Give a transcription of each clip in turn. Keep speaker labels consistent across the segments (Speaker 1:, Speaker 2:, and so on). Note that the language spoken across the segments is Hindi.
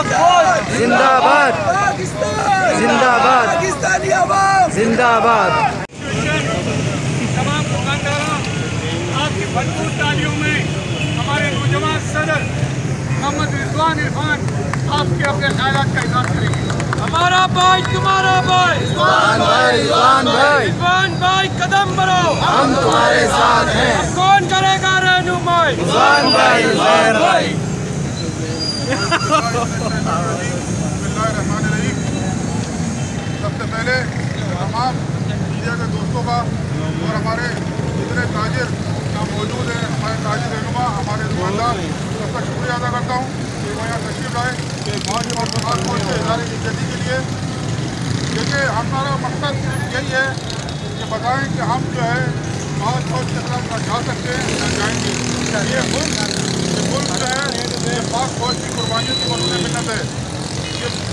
Speaker 1: जिंदाबाद जिंदाबाद जिंदाबाद।
Speaker 2: तमाम दुकानदारों आपकी भरपूर तालियों में हमारे नौजवान सदर मोहम्मद रिजवान इरफान आपके अपने ख्यालात का इजहार करेंगे। हमारा भाई तुम्हारा भाई
Speaker 1: रिजवान
Speaker 2: भाई कदम बढ़ो,
Speaker 1: हम तुम्हारे साथ हैं।
Speaker 2: कौन करेगा रहनुमाई?
Speaker 1: रिजवान भाई।
Speaker 3: सबसे पहले तमाम मीडिया के दोस्तों का और हमारे जितने ताजिर यहाँ मौजूद हैं, हमारे ताजिर रहनुमा, हमारे दुकानदार, सबका शुक्रिया अदा करता हूँ कि वो यहाँ तशरीफ लाए आज और खास तौर से इदारे की इज्जती के लिए। देखिए हमारा मकसद यही है कि बताएं कि हम जो है आज फौज के खिलाफ न जा सकते हैं न जाएंगे। ये मुल्क जो है ये पाक फौज की कुर्बानियों की बदौलत मिन्नत है।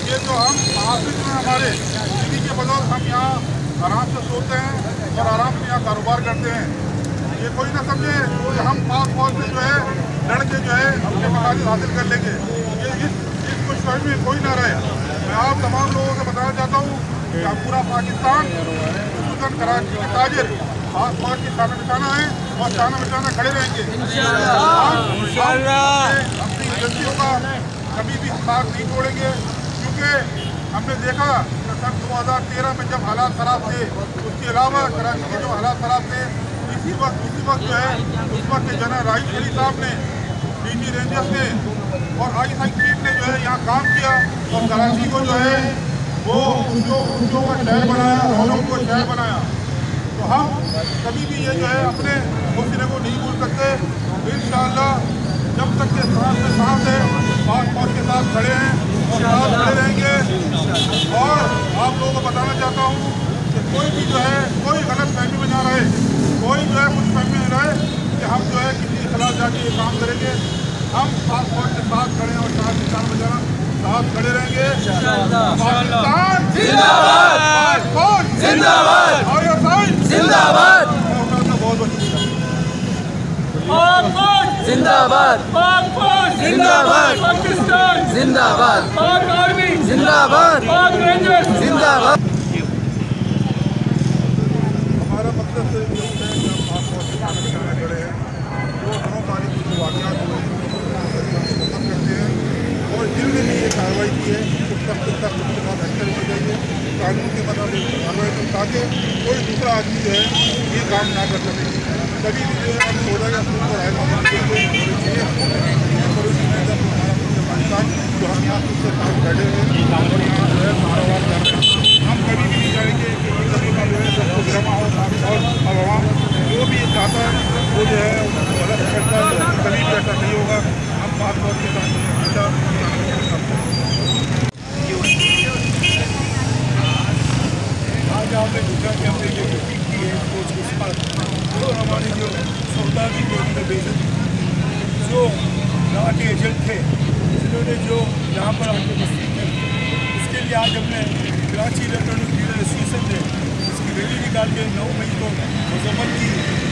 Speaker 3: ये जो हम हाफिज हैं हमारे, इन्हीं के बदौलत हम यहाँ आराम से सोते हैं और आराम से यहाँ कारोबार करते हैं। ये कोई ना समझे कि हम पाक फौज से जो है लड़ के जो है अपने मकासद हासिल कर लेंगे। ये इस खुशफहमी में कोई ना रहे। मैं आप तमाम लोगों को बताना चाहता हूँ कि पूरा पाकिस्तान खुसूसन कराची के ताजिर पाक फौज की शान निशाना है और शान निशाना खड़े रहेंगे। अपनी एजेंसियों का कभी भी साथ नहीं छोड़ेंगे, क्योंकि हमने देखा कि सन 2013 में जब हालात ख़राब थे, उसके अलावा कराची के जो हालात ख़राब थे, उसी वक्त जो है उस वक्त जनरल राहिल शरीफ साहब ने, डीजी रेंजर्स ने और ISI चीफ ने जो है यहाँ काम किया और कराची को जो है वो उद्योग का शहर बनाया, रौनक को शहर बनाया। तो हम कभी भी ये जो है अपने मुल्क को नहीं भूल सकते। इंशाअल्लाह जब तक के साथ में साथ है, पाक फौज के साथ खड़े हैं और साथ खड़े रहेंगे। और आप लोगों को बताना चाहता हूँ कि कोई भी जो है कोई गलत फहमी में ना रहे, कोई जो है कुछ फहमी में रहे कि हम जो है किसी के खिलाफ जाके ये काम करेंगे। हम पाक फौज के साथ खड़े हैं और साथ निशान बजाना साथ खड़े रहेंगे। पाकिस्तान जिंदाबाद, पाक फौज जिंदाबाद, जिंदाबाद। बहुत बहुत
Speaker 1: जिंदाबाद जिंदाबाद
Speaker 2: पाकिस्तान
Speaker 1: जिंदाबाद
Speaker 2: पाक आर्मी
Speaker 1: जिंदाबाद
Speaker 2: पाक रेंजर्स
Speaker 1: जिंदाबाद।
Speaker 3: हमारा मकसद सिर्फ ये है कि हम पाक फौज के साथ खड़े हैं। जो 9 तारीख को वाक़यात हुए हैं करते हैं और जिनने भी ये कार्रवाई की है उसके साथ एक्शन होनी चाहिए, कानून के मुताबिक कार्रवाई करें, ताकि कोई दूसरा आदमी जो है ये काम ना कर सके। कभी भी जो है हम 16 या 17 को राय पाकिस्तान जो हम यहाँ उसके साथ बैठे हैं और यहाँ जो है कारोबार कर रहे हैं। हम कभी भी नहीं चाहेंगे कि इस तरीका जो है सबको गिरमा हो और अवाम जो भी ये चाहता है वो जो है गलत करता है। कभी भी ऐसा नहीं होगा। हम पाक फौज के साथ आज आपने देखा कि हमने जो मीटिंग की है फौज के साथ, जो हमारे जो सरदारी को उन्होंने भेजे, जो यहाँ के एजेंट थे जिन्होंने जो यहाँ पर आके मस्ती की, इसके लिए आज हमने कराची इलेक्ट्रॉनिक डीलर एसोसिएशन ने इसकी रैली निकाल के 9 मई को मजम्मत की,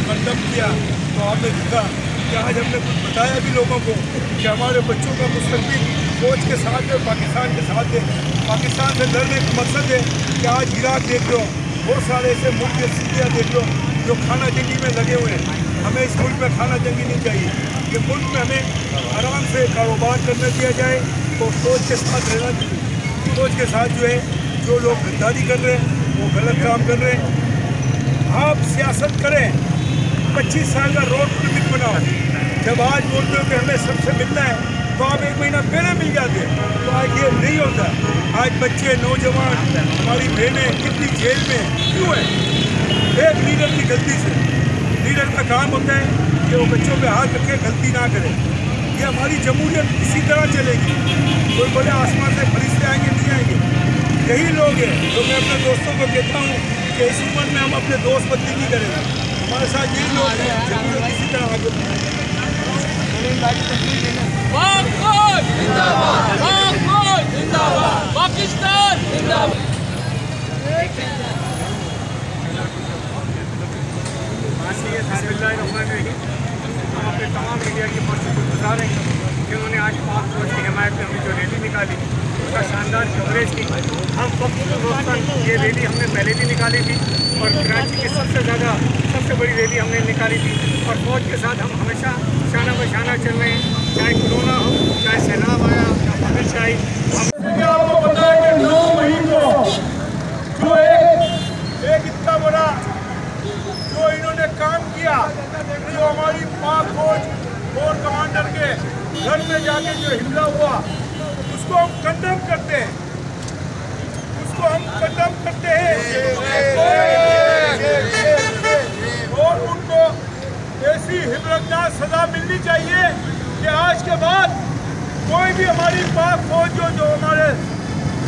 Speaker 3: कंडम किया। तो आपने देखा कि आज हमने कुछ बताया भी लोगों को कि हमारे बच्चों का मुस्तकबिल फौज के साथ है, पाकिस्तान के साथ है। पाकिस्तान से लड़ने का मकसद है कि आज इराक देख लो, बहुत सारे ऐसे मुल्क है, सीरिया देख लो, जो खाना जंगी में लगे हुए हैं। हमें इस मुल्क में खाना जंगी नहीं चाहिए। ये मुल्क में हमें आराम से कारोबार करने दिया जाए तो फौज के साथ रहना चाहिए। फौज के साथ जो है जो लोग गद्दारी कर रहे हैं वो गलत काम कर रहे हैं। आप सियासत करें, 25 साल का रोड लिमिट बनाओ। जब आज बोलते हो कि हमें सबसे मिलना है तो आप 1 महीना पहले मिल जाते हैं। तो आज ये नहीं होता। आज बच्चे, नौजवान, हमारी बहनें कितनी जेल में क्यों है? एक लीडर की गलती से। लीडर का काम होता है कि वो बच्चों पे हाथ रखे, गलती ना करे। ये हमारी जमहूरियत इसी तरह चलेगी। कोई बड़े आसमान से फरिश्ते आएंगे नहीं आएंगे। यही लोग हैं जो मैं अपने दोस्तों को कहता हूँ कि इस उम्र में हम अपने दोस्त बदली नहीं करेंगे। हमारे साथ यही लोग हैं, जमहूरियत इसी तरह आगे
Speaker 2: पाकिस्तान जिंदाबाद। हम अपने तमाम मीडिया की बहुत शुक्रगुजार हैं कि उन्होंने आज पाक फौज की हिमायत में अपनी जो रैली निकाली उसका शानदार कवरेज की। हम वक्त ये रैली हमने पहले भी निकाली थी और कराची की सबसे बड़ी रैली हमने निकाली थी और फौज के साथ हम हमेशा शाना बशाना चल रहे हैं, चाहे कोरोना हो, चाहे सैलाब आया, हमेशा ही
Speaker 3: आपको पता है कि 9 मई को जो एक इतना बड़ा जो इन्होंने काम किया, जो हमारी पाक फौज कोर कमांडर के घर में जाके जो हमला हुआ, उसको हम कंडेम करते हैं, और उनको ऐसी हिम्मतनाक सजा मिलनी चाहिए कि आज के बाद कोई भी हमारी पाक फौज जो हमारे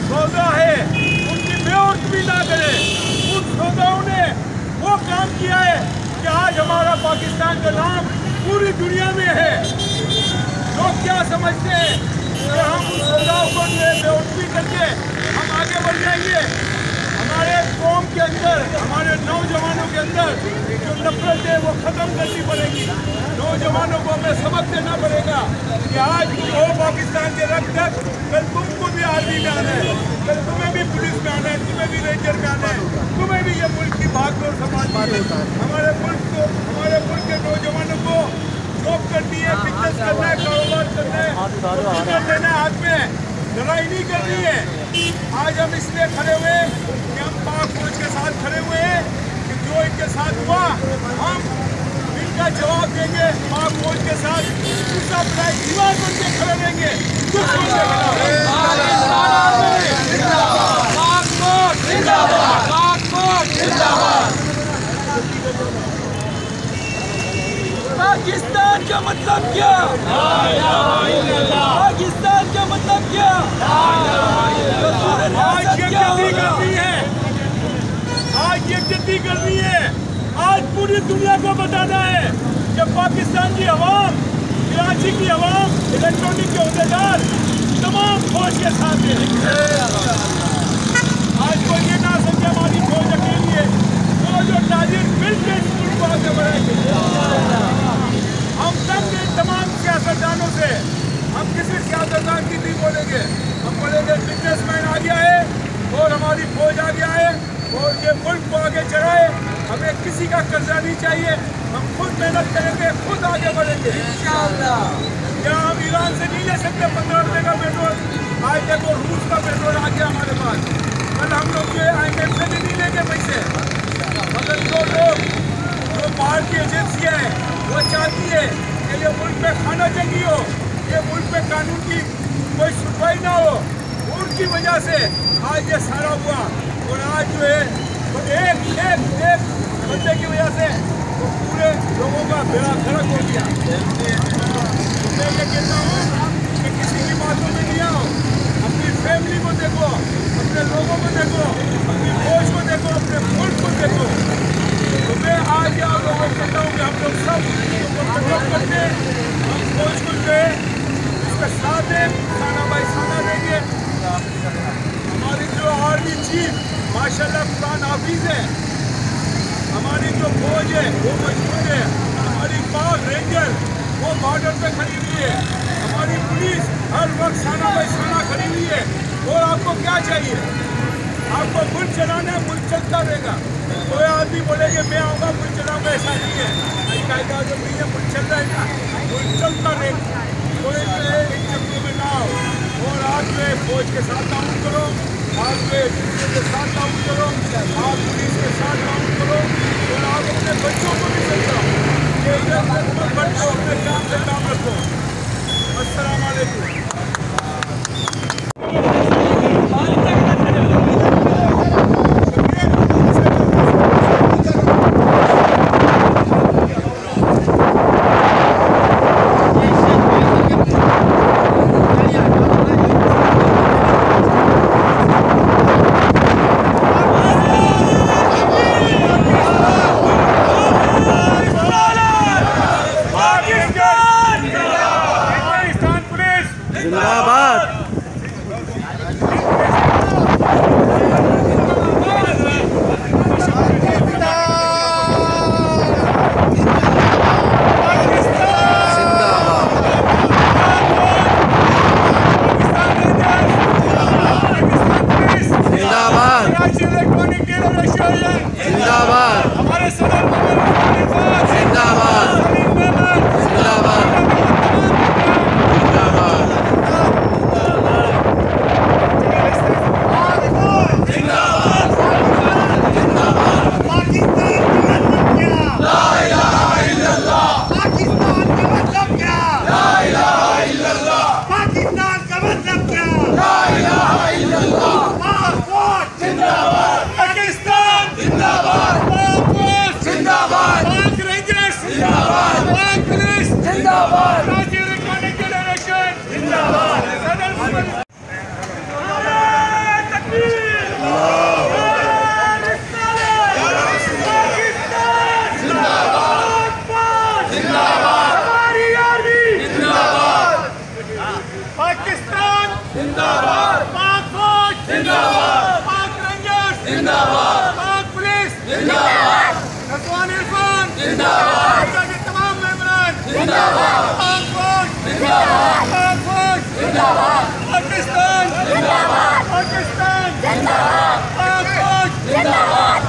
Speaker 3: सौदा है उनकी बेउर्त भी ना करे। उन सौदाओं ने वो काम किया है कि आज हमारा पाकिस्तान का नाम पूरी दुनिया में है। लोग क्या समझते हैं कि हम उन सौदाओं को बेउर्ती करके हम आगे बढ़ जाएंगे। हमारे कौम के अंदर, हमारे नौजवानों के अंदर जो नफरत है वो ख़त्म करनी पड़ेगी। नौजवानों को हमें सबक देना पड़ेगा कि आज तुम हो पाकिस्तान के रक्षक, कल तुमको भी आर्मी में आना है, कल तुम्हें भी पुलिस में आना है, तुम्हें भी रेंजर में आना है, तुम्हें भी ये मुल्क की भागदौड़ संभालनी है। हमारे मुल्क के नौजवानों को जॉब करनी है, बिजनेस करना है, कारोबार करना है, लेना हाथ में, लड़ाई नहीं करनी है। आज हम इसलिए खड़े हुए कि हम पाक फौज के साथ खड़े हुए हैं कि जो इनके साथ हुआ हम इनका जवाब देंगे। पाक फौज के साथ दूसरा फ्लैग दीवार बन के खड़े रहेंगे।
Speaker 1: पाकिस्तान का मतलब क्या? पाकिस्तान का मतलब क्या?
Speaker 3: आज ये जल्दी करनी है, आज ये जल्दी करनी है, आज पूरी दुनिया को बताना है कि पाकिस्तान की अवाम, कराची की अवाम, इलेक्ट्रॉनिक के अहदेदार तमाम फौज के साथ है। आज कोई ये ना समझे हमारी फौज अकेली है, वो जो ताजिर मिलकर इस मुल्क को आगे बढ़ाएंगे। हम सब तमाम सियासतदानों से, हम किसी सियासतदान की नहीं बोलेंगे, हम बोलेंगे बिजनेसमैन आ गया है और हमारी फौज आ गया है और ये मुल्क को आगे चढ़ाए। हमें किसी का कर्जा नहीं चाहिए, हम खुद मेहनत करेंगे, खुद आगे बढ़ेंगे इंशाअल्लाह। क्या हम ईरान से नहीं ले सकते 15 रुपये का पेट्रोल? आज देखो रूस का पेट्रोल आ गया हमारे पास, कल हम लोग ये IMF से भी नहीं लेंगे पैसे। मगर जो लोग जो बाहर की एजेंसियाँ हैं वो चाहती है कि ये मुल्क में खाना जंगी हो, ये मुल्क में कानून की कोई सुनवाई ना हो, उनकी वजह से आज ये सारा हुआ। और आज जो है वो एक बंदे की वजह से वो पूरे लोगों का बेड़ा गर्क हो गया। मैं ये कहता हूँ कि किसी की बातों में नहीं आओ, अपनी फैमिली को देखो, अपने लोगों को देखो, अपनी फौज को देखो, अपने मुल्क को देखो। तो मैं आज आप लोगों को कहता हूँ कि हम लोग सब करते हैं, हम फौज को जो है इसका साथ दें, खाना भाई खाना देंगे। हमारी जो आर्मी चीफ माशाल्लाह कुरान हाफिज है, हमारी जो फौज है वो मजबूत है, हमारी पाक रेंजर वो बॉर्डर पे खड़ी हुई है, हमारी पुलिस हर वक्त खाना भाई खाना खड़ी हुई है। और आपको क्या चाहिए? आपको मुल्क चलाना है, मुल्क चलता रहेगा। कोई आदमी बोलेंगे मैं आऊँगा मुल्क चलाऊँगा, ऐसा नहीं है। कायदा जो नहीं है, मुल्क चल रहा है ना, मुल्क चलता रहेगा। कोई इन चक्रों में ना हो। और आप जो है फौज के साथ ताउन करो, आप जो है पुलिस के साथ ताउन करो, आप पुलिस के साथ ताउन करो और आप अपने बच्चों को भी समझाओ कि इधर बच्चों अपने काम से काम रखो। अस्सलाम वालेकुम।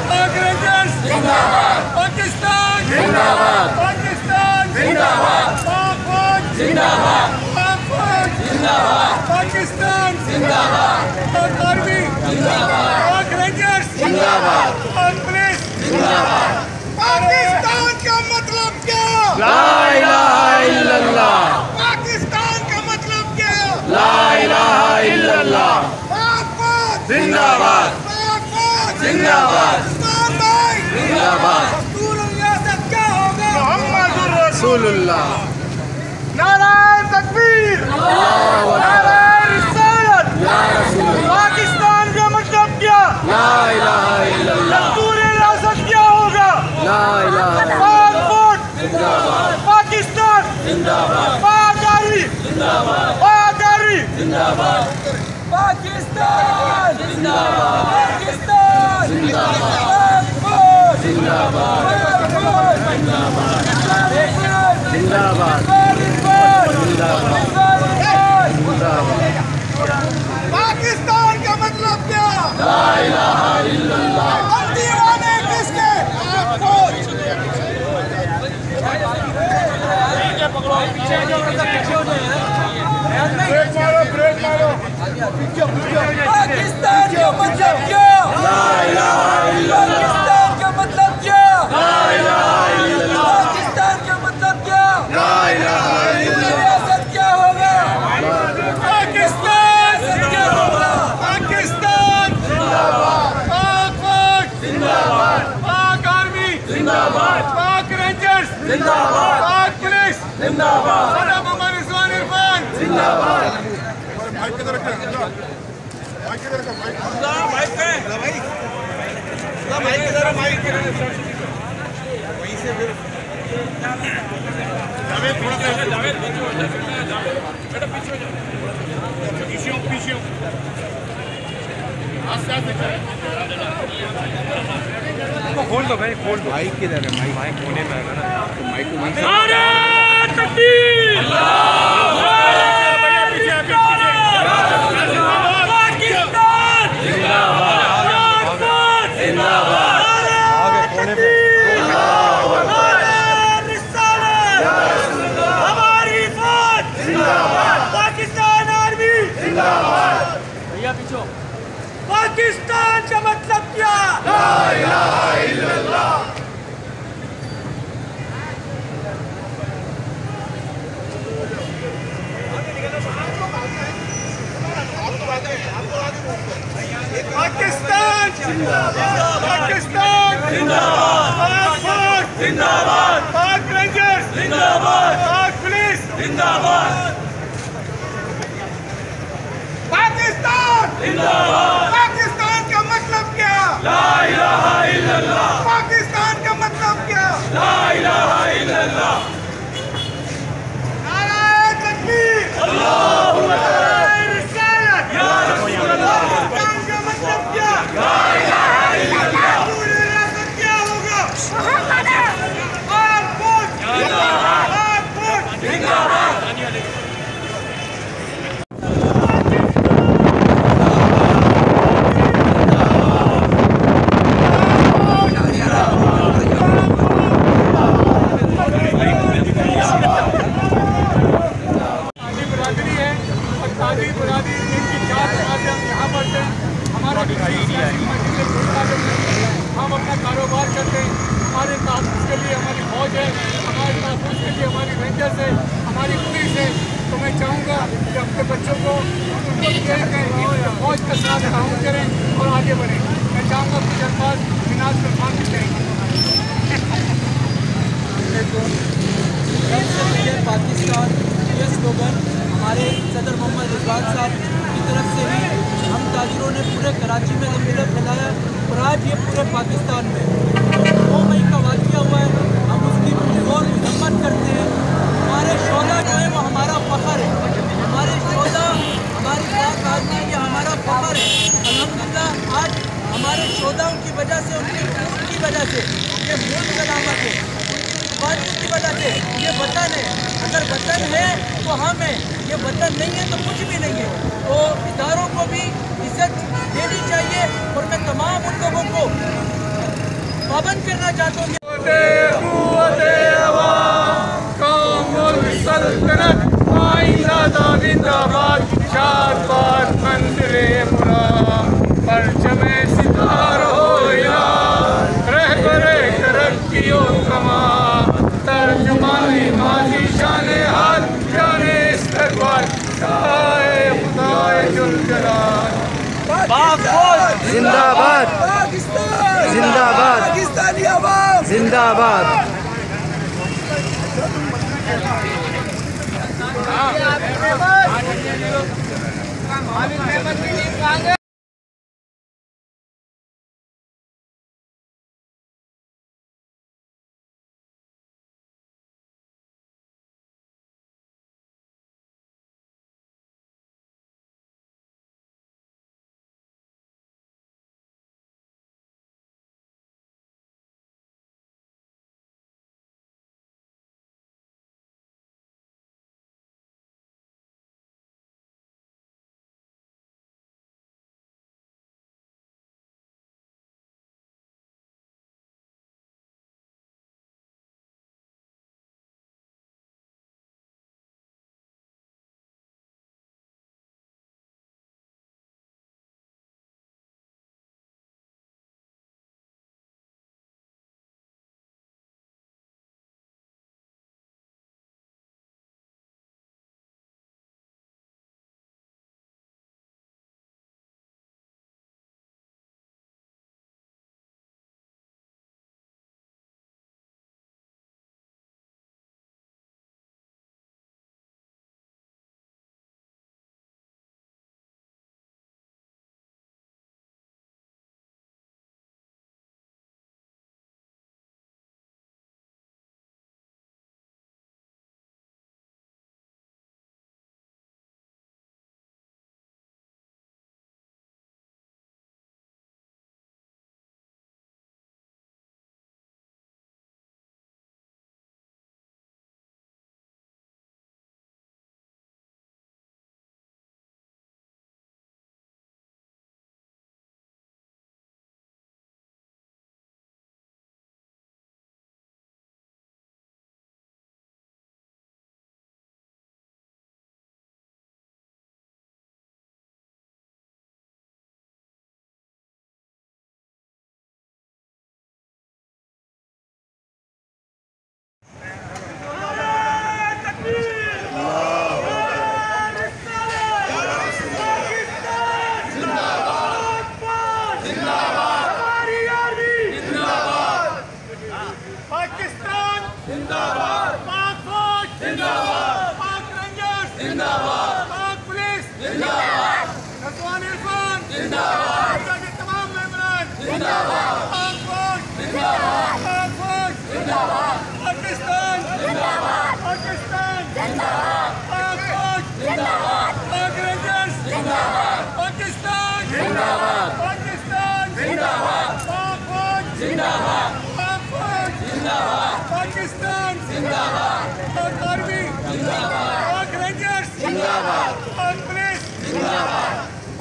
Speaker 2: पाक रेंजर्स पाकिस्तान पाकिस्तान पाक फौज पाक फौज पाकिस्तान पाक आर्मी पाक रेंजर्स पाक पुलिस पाकिस्तान का मतलब क्या?
Speaker 1: ला इलाहा इल्लल्लाह।
Speaker 2: पाकिस्तान का मतलब क्या?
Speaker 1: ला इलाहा इल्लल्लाह।
Speaker 2: पाक फौज
Speaker 1: जिंदाबाद।
Speaker 2: पाक फौज
Speaker 1: जिंदाबाद।
Speaker 2: उस्मान भाई
Speaker 1: जिंदाबाद।
Speaker 2: दस्तूर रियासत क्या होगा?
Speaker 1: मोहम्मदुर रसूलुल्लाह।
Speaker 2: नाराए तकबीर नाराए रिसालत। पाकिस्तान का मतलब क्या?
Speaker 1: ला इलाहा इल्लल्लाह।
Speaker 2: दस्तूर रियासत क्या होगा?
Speaker 1: ला इलाहा
Speaker 2: पाक फौज
Speaker 1: जिंदाबाद।
Speaker 2: पाकिस्तान
Speaker 1: जिंदाबाद।
Speaker 2: पाक आर्मी
Speaker 1: जिंदाबाद।
Speaker 2: पाक आर्मी
Speaker 1: जिंदाबाद।
Speaker 2: पाकिस्तान
Speaker 1: जिंदाबाद।
Speaker 2: पाकिस्तान
Speaker 1: जिंदाबाद।
Speaker 2: पाक फौज
Speaker 1: जिंदाबाद।
Speaker 2: पाक फौज
Speaker 1: जिंदाबाद।
Speaker 2: जिंदाबाद पाकिस्तान का मतलब क्या?
Speaker 1: ला इलाहा इल्लल्लाह।
Speaker 2: हम दीवाने किसके? पाक फौज पाकिस्तान का मतलब क्या?
Speaker 1: ला इलाहा इल्लल्लाह।
Speaker 2: पाकिस्तान का मतलब क्या?
Speaker 1: ला इलाहा इल्लल्लाह।
Speaker 2: पाकिस्तान का मतलब क्या?
Speaker 1: ला इलाहा इल्लल्लाह।
Speaker 2: रियासत क्या होगा? पाकिस्तान क्या होगा? पाकिस्तान पाक फौज
Speaker 1: जिंदाबाद।
Speaker 2: पाक आर्मी
Speaker 1: जिंदाबाद।
Speaker 2: पाक रेंजर्स
Speaker 1: जिंदाबाद।
Speaker 2: पाक पुलिस
Speaker 1: जिंदाबाद।
Speaker 2: सलाम मोहम्मद रिजवान इरफान
Speaker 1: जिंदाबाद।
Speaker 2: खोल दो भाई खोल दो।
Speaker 4: माइक किधर है? माइक होने में आएगा ना, तो माइक को वहीं से
Speaker 2: नारे तकबीर पाकिस्तान जिंदाबाद हमारी फौज पाकिस्तान आर्मी भैया पीछे पाकिस्तान का मतलब क्या?
Speaker 1: ला इलाहा इल्लल्लाह।
Speaker 2: पाकिस्तान पाकिस्तान पाक फौज पाक रेंजर्स पाक पुलिस पाकिस्तान पाकिस्तान का मतलब क्या?
Speaker 1: ला इलाहा इल्लल्लाह।
Speaker 2: पाकिस्तान का मतलब क्या?
Speaker 1: ला इलाहा इल्लल्लाह।
Speaker 2: नाराए तकबीर नाराए रिसालत। पाकिस्तान का मतलब क्या? ला इलाहा इल्लल्लाह। दस्तूर रियासत क्या होगा? पाक फौज पाक फौज हम अपना कारोबार करते हैं, हमारे तहफ़्फ़ुज़ के लिए हमारी फौज है, हमारे तहफ़्फ़ुज़ के लिए हमारी रेंजर्स है, हमारी पुलिस है। तो मैं चाहूँगा कि अपने बच्चों को उनको फौज का साथ ताउन करें और आगे बढ़ें। मैं चाहूँगा कुछ अल्फाज मिनाज फरमान भी कहेंगे।
Speaker 5: पाकिस्तान ये स्लोगन हमारे सदर मोहम्मद रिजवान साहब की तरफ से ही हम ताजिरों ने पूरे कराची में जमीन फैलाया और आज ये पूरे पाकिस्तान में 2 मई का वाक़या हुआ है। हम उसकी गौर मजम्मत करते हैं। हमारे शोधा जो है वो हमारा फ़ख्र है, हमारे शोधा हमारी पाक आर्मी ये हमारा फ़ख्र है। अल्हम्दुलिल्लाह आज हमारे शोधाओं की वजह से, उनके खून की वजह से ये मुल्क सलामत है, कुर्बानियों की वजह से ये वतन है। अगर वतन है तो हम हैं, ये वतन नहीं है तो कुछ भी नहीं है। तो इदारों को भी इज्जत देनी चाहिए पाबंद करना चाहते हो।
Speaker 2: जिंदाबाद शादबाद मंदिरे मुराद परचमे सितार हो यार रहबरे तरक्कियों कमा तर्जुमानी माजी शाने हाल जाने इस्तकबाल शाए खुदाए जुल जलाल
Speaker 6: जिंदाबाद जिंदाबाद
Speaker 5: पाकिस्तानी आवाम
Speaker 6: जिंदाबाद।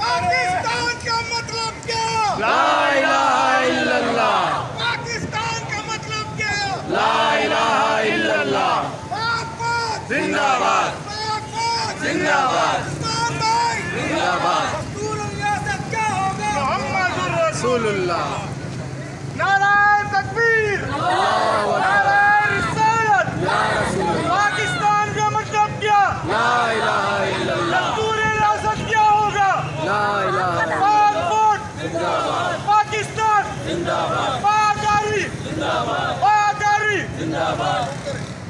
Speaker 2: पाकिस्तान का मतलब क्या?
Speaker 6: ला इलाहा इल्लल्लाह।
Speaker 2: पाकिस्तान का मतलब क्या?
Speaker 6: ला इलाहा इल्लल्लाह। जिंदाबाद जिंदाबाद जिंदाबाद।
Speaker 2: रियासत क्या होगा?
Speaker 6: मोहम्मदुर रसूलुल्लाह।
Speaker 2: नाराए तकबीर, नाराए रिसालत। पाकिस्तान का मतलब क्या?
Speaker 6: ला इलाहा इल्लल्लाह।
Speaker 2: रियासत क्या होगा?
Speaker 6: ला इलाहा
Speaker 2: जिंदाबाद। पाकिस्तान जिंदाबाद। पागारी जिंदाबाद। पागारी जिंदाबाद।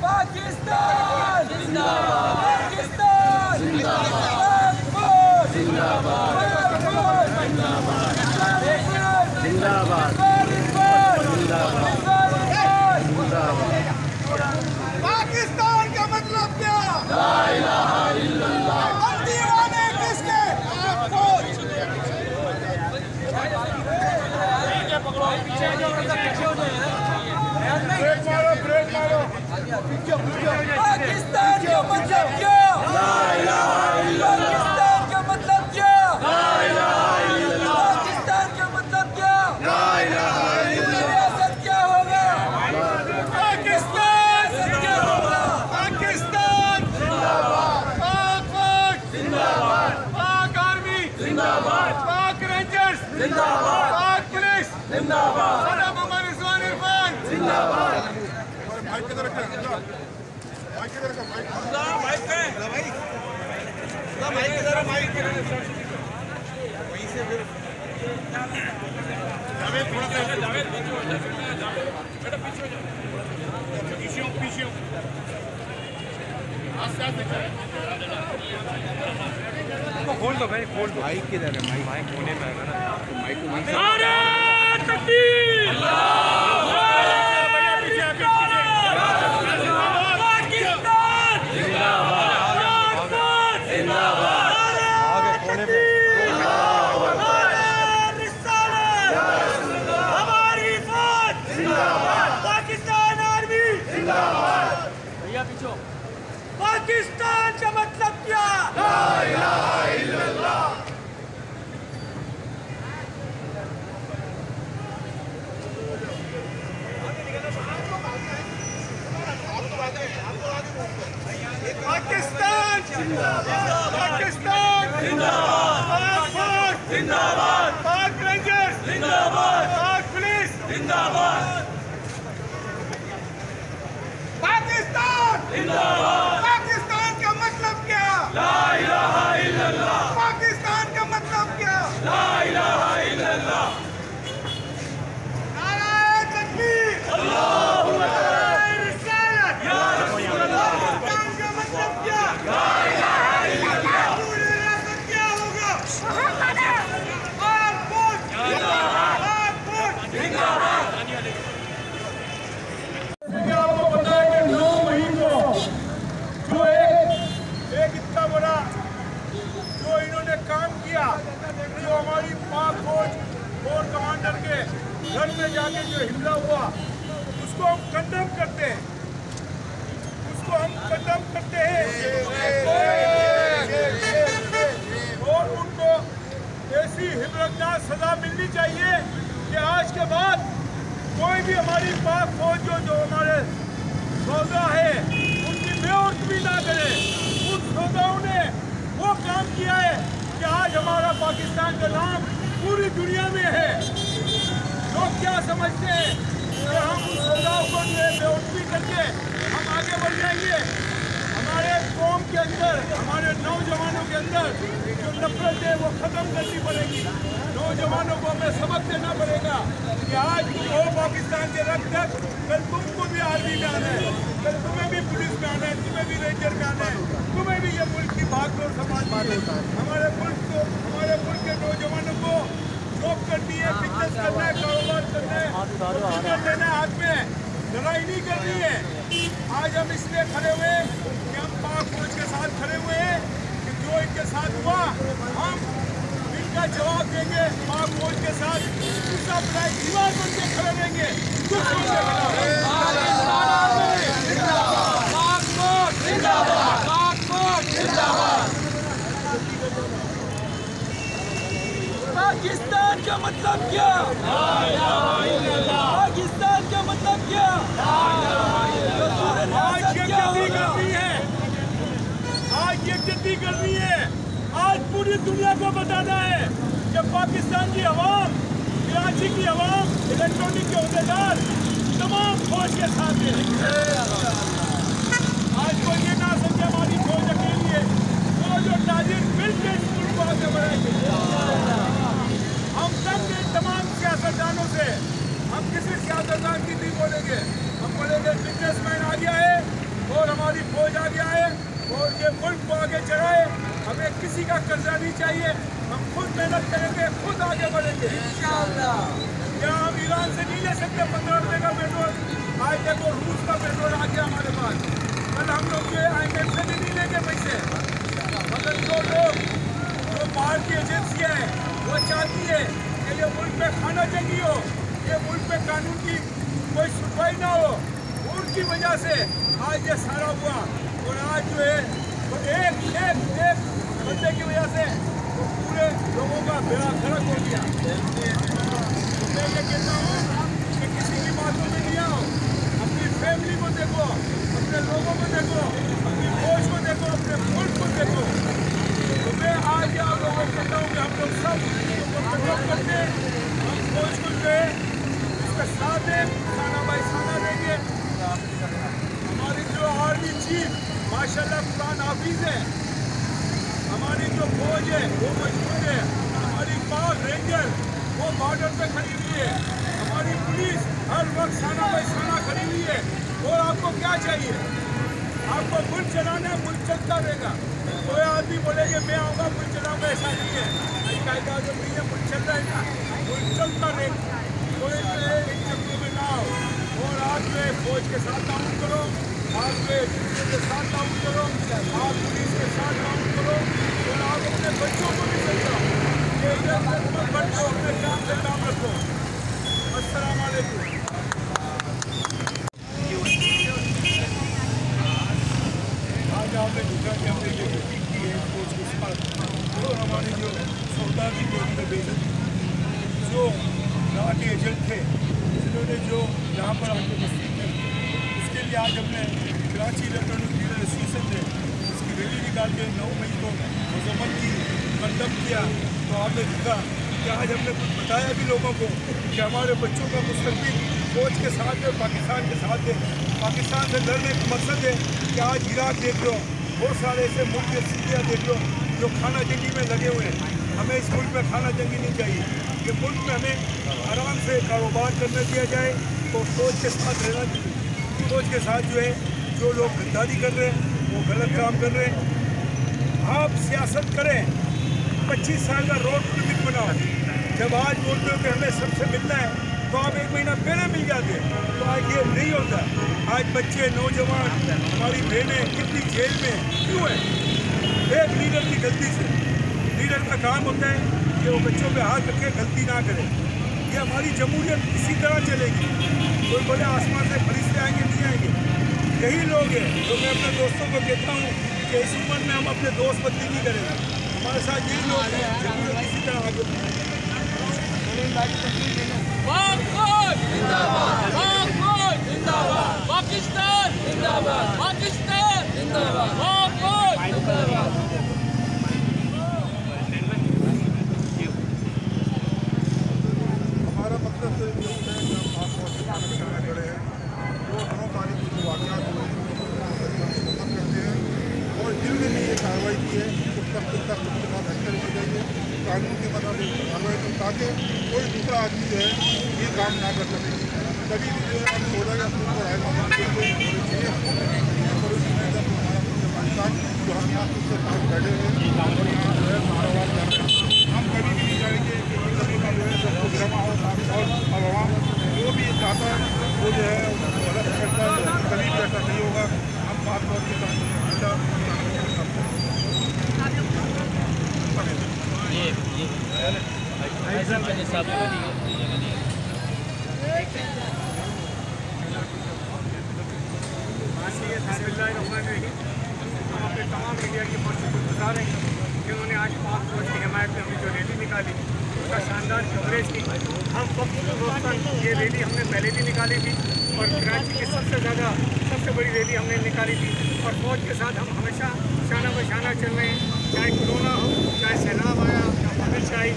Speaker 2: पाकिस्तान जिंदाबाद। पाकिस्तान जिंदाबाद। जिंदाबाद।
Speaker 6: जिंदाबाद
Speaker 2: पाकिस्तान का मतलब क्या?
Speaker 6: ला इलाहा इल्लल्लाह।
Speaker 2: हम दीवाने किसके? आपको पाकिस्तान का मतलब क्या?
Speaker 6: ला इलाहा इल्लल्लाह।
Speaker 2: पाकिस्तान का मतलब क्या?
Speaker 6: ला इलाहा इल्लल्लाह।
Speaker 2: पाकिस्तान का मतलब क्या?
Speaker 6: ला इलाहा इल्लल्लाह।
Speaker 2: रियासत क्या
Speaker 1: जिंदाबाद,
Speaker 2: पाक पुलिस
Speaker 1: जिंदाबाद,
Speaker 2: सदर मोहम्मद रिजवान इरफान
Speaker 1: जिंदाबाद।
Speaker 4: खोल दो भाई, खोल दो। माइक किधर है? माइक कोने में आएगा ना, तो माइक को वहीं से
Speaker 2: पाकिस्तान का मतलब क्या?
Speaker 1: ला इलाहा इल्लल्लाह।
Speaker 2: पाकिस्तान जिंदाबाद, पाकिस्तान जिंदाबाद, पाक फौज जिंदाबाद, पाक रेंजर्स जिंदाबाद, पाक पुलिस जिंदाबाद, पाकिस्तान जिंदाबाद। पाकिस्तान का मतलब क्या?
Speaker 1: ला इलाहा इल्लल्लाह।
Speaker 2: पाकिस्तान का मतलब क्या?
Speaker 1: ला इलाहा इल्लल्लाह।
Speaker 2: नारे तकबीर,
Speaker 1: अल्लाहू अकबर।
Speaker 2: नारे रिसालत,
Speaker 1: या रसूल अल्लाह।
Speaker 2: पाकिस्तान का मतलब क्या?
Speaker 1: ला इलाहा इल्लल्लाह।
Speaker 2: पूरी रियासत क्या होगा? पाक फौज जिंदाबाद, पाक फौज जिंदाबाद।
Speaker 3: आपको पता है कि 9 मई को जो एक इतना बड़ा जो इन्होंने काम किया, जो हमारी पाक फौज कोर कमांडर के घर में जाके जो हमला हुआ, उसको हम कंडेम करते हैं, उसको हम कंडेम करते हैं और उनको ऐसी हिब्रतनाक सजा मिलनी चाहिए कि आज के बाद कोई भी हमारी पाक फौज जो हमारे सौदा है उनकी बेउर्त भी ना करे। उन सौदाओं ने वो काम किया है कि आज हमारा पाकिस्तान का नाम पूरी दुनिया में है। लोग क्या समझते हैं कि हम उन सौदाओं को जो है बेउर्त भी करके हम आगे बढ़ जाएंगे। हमारे कौम के अंदर, हमारे नौजवानों के अंदर जो नफरत है वो खत्म करनी पड़ेगी। नौजवानों को हमें सबक देना पड़ेगा कि आज हो पाकिस्तान के रक्षक, कल तुमको भी आर्मी में आना है, कल तुम्हें भी पुलिस में आना है, तुम्हें भी रेंजर में आना है, तुम्हें भी ये मुल्क की भागदौड़ संभालनी है। हमारे मुल्क के नौजवानों को जॉब करनी है, बिजनेस करना है, कारोबार करना है, लेना है हाथ में, लड़ाई नहीं करनी है। आज हम इसलिए खड़े हुए कि हम पाक फौज के साथ खड़े हुए हैं कि जो इनके साथ हुआ हम इनका जवाब देंगे। पाक फौज के साथ दूसरा प्राइज दीवार बन के खड़े रहेंगे।
Speaker 5: पाकिस्तान का मतलब क्या? पाकिस्तान का मतलब क्या?
Speaker 3: आज ये जल्दी करनी है, आज ये जल्दी करनी है, आज पूरी दुनिया को बताना है कि पाकिस्तान की अवाम, कराची की अवाम, इलेक्ट्रॉनिक के अहदेदार तमाम फौज के साथ हैं। आज को ये ना समझे हमारी फौज अकेली है, वो जो ताजिर मिलकर इस मुल्क को आगे बढ़ाएंगे। हम सब ने तमाम सियासतदानों से, हम किसी सियासतदान की नहीं बोलेंगे, हम बोलेंगे बिजनेसमैन आ गया है और हमारी फौज आ गया है और ये मुल्क को आगे चढ़ाए। हमें किसी का कर्जा नहीं चाहिए, हम खुद मेहनत करेंगे, खुद आगे बढ़ेंगे इंशाअल्लाह। क्या हम ईरान से नहीं ले सकते 15 रुपए का पेट्रोल? आज देखो रूस का पेट्रोल आ गया हमारे पास। कल हम लोग जो IMF से भी नहीं लेंगे पैसे, मगर जो लोग जो बाहर की एजेंसियाँ हैं वो चाहती है कि ये मुल्क में खाना जंगी हो, ये मुल्क में कानून की कोई सुनवाई ना हो, उनकी वजह से आज ये सारा हुआ। और आज जो है वो एक बंदे की वजह से वो पूरे लोगों का बेड़ा गर्क हो गया। मैं ये कहता हूँ कि किसी की बातों में नहीं आओ, अपनी फैमिली को देखो, अपने लोगों को देखो, अपनी फौज को देखो, अपने मुल्क को देखो। तो मैं आज आप लोगों को कहता हूँ कि हम लोग सब करते हम फौजकुल गए, इसका साथ है खाना भाई खाना देंगे। हमारी जो आर्मी चीफ माशाल्लाह कुरान हाफिज है, हमारी जो फौज है वो मजबूत है, हमारी पाक रेंजर वो बॉर्डर पे खड़ी हुई है, हमारी पुलिस हर वक्त खाना भाई खाना खड़ी हुई है। और आपको क्या चाहिए? आपको मुल्क चलाना है, मुल्क चलता रहेगा। कोई आदमी बोले कि मैं आऊँगा मुल्क चलाऊँगा, ऐसा नहीं है। अलकायदा जो नहीं है, मुल्क चल रहा है ना, मुल्क चलता रहेगा। कोई इन चक्करों में ना हो। और आप जो है फौज के साथ ताउन करो, आप जो है पुलिस के साथ ताउन करो, आप पुलिस के साथ ताउन करो। और आप अपने बच्चों को भी समझाओ कि इधर बच्चों अपने काम से काम रखो। अस्सलाम वालेकुम। आज आपने देखा कि हमने जो ड्यूटी की है फौज के साथ, और हमारे जो सरदार जी को उन्होंने बेइज्जती की, जो यहाँ के एजेंट थे जिन्होंने जो यहाँ पर आके मस्ती की, उसके लिए आज हमने कराची इलेक्ट्रॉनिक डीलर एसोसिएशन ने इसकी रैली निकाल के 9 मई को मुजम्मत की, कंडम किया। तो आपने देखा कि आज हमने कुछ बताया भी लोगों को कि हमारे बच्चों का मुस्तकबिल फौज के साथ है, पाकिस्तान के साथ है। पाकिस्तान से लड़ने का मकसद है कि आज इराक देख लो, बहुत सारे ऐसे मुल्क है, सीरिया देख लो, जो खाना जंगी में लगे हुए हैं। हमें इस मुल्क में खाना जंगी नहीं चाहिए। ये मुल्क में हमें आराम से कारोबार करने दिया जाए, तो फौज के साथ रहना चाहिए। फौज के साथ जो है जो लोग गद्दारी कर रहे हैं वो गलत काम कर रहे हैं। आप सियासत करें, 25 साल का रोड लिमिट बनाओ। जब आज बोलते हो कि हमें सबसे मिलना है, तो आप 1 महीना पहले मिल जाते। तो आज ये नहीं होता। आज बच्चे, नौजवान, हमारी बहनें कितनी जेल में क्यों है? एक लीडर की गलती से। लीडर का काम होता है कि वो बच्चों पे हाथ रखे, गलती ना करे। ये हमारी जमहूरियत इसी तरह चलेगी। कोई बोले आसमान से फरिश्ते आएंगे, नहीं आएंगे। यही लोग हैं जो मैं अपने दोस्तों को कहता हूँ कि इस उम्र में हम अपने दोस्त बदली नहीं करेंगे। हमारे साथ यही लोग हैं, जमहूरियत इसी तरह आगे बढ़ेगी।
Speaker 2: पाकिस्तान जिंदाबाद, पाकिस्तान जिंदाबाद।
Speaker 7: हमारा मकसद सिर्फ ये होता है कि हम आप करने खड़े हैं। जो 9 तारीख की जो वाक़यात हुए हैं मुकम्मल करते हैं, और जिनने भी ये कार्रवाई की है तो सख्त उसके बाद एक्शन की गई है, कानून के मुताबिक कार्रवाई की, ताकि कोई दूसरा आदमी जो है ये काम ना कर सके। कभी भी जो है हम सोचा कि अपने को हमारा पाकिस्तान जो हम यहाँ उसके साथ बैठे हुए हैं और यहाँ जो है कारोबार कर रहे हैं, हम कभी भी नहीं चाहेंगे कि इन सभी का जो है सबको जमा और आवाम जो भी चाहता है वो जो है गलत करता है, कभी भी ऐसा नहीं होगा। हम बात तौर के साथ
Speaker 2: हम अपने तमाम मीडिया की शुक्रगुजार हैं जिन्होंने आज पाक फौज की हिमायत में हमने जो रैली निकाली उसका शानदार कवरेज की। हम वक्त ये रैली हमने पहले भी निकाली थी और कराची की सबसे बड़ी रैली हमने निकाली थी। और फौज के साथ हम हमेशा शाना बशाना चल रहे हैं, चाहे कोरोना हो, चाहे सैलाब आया, बारिश आई।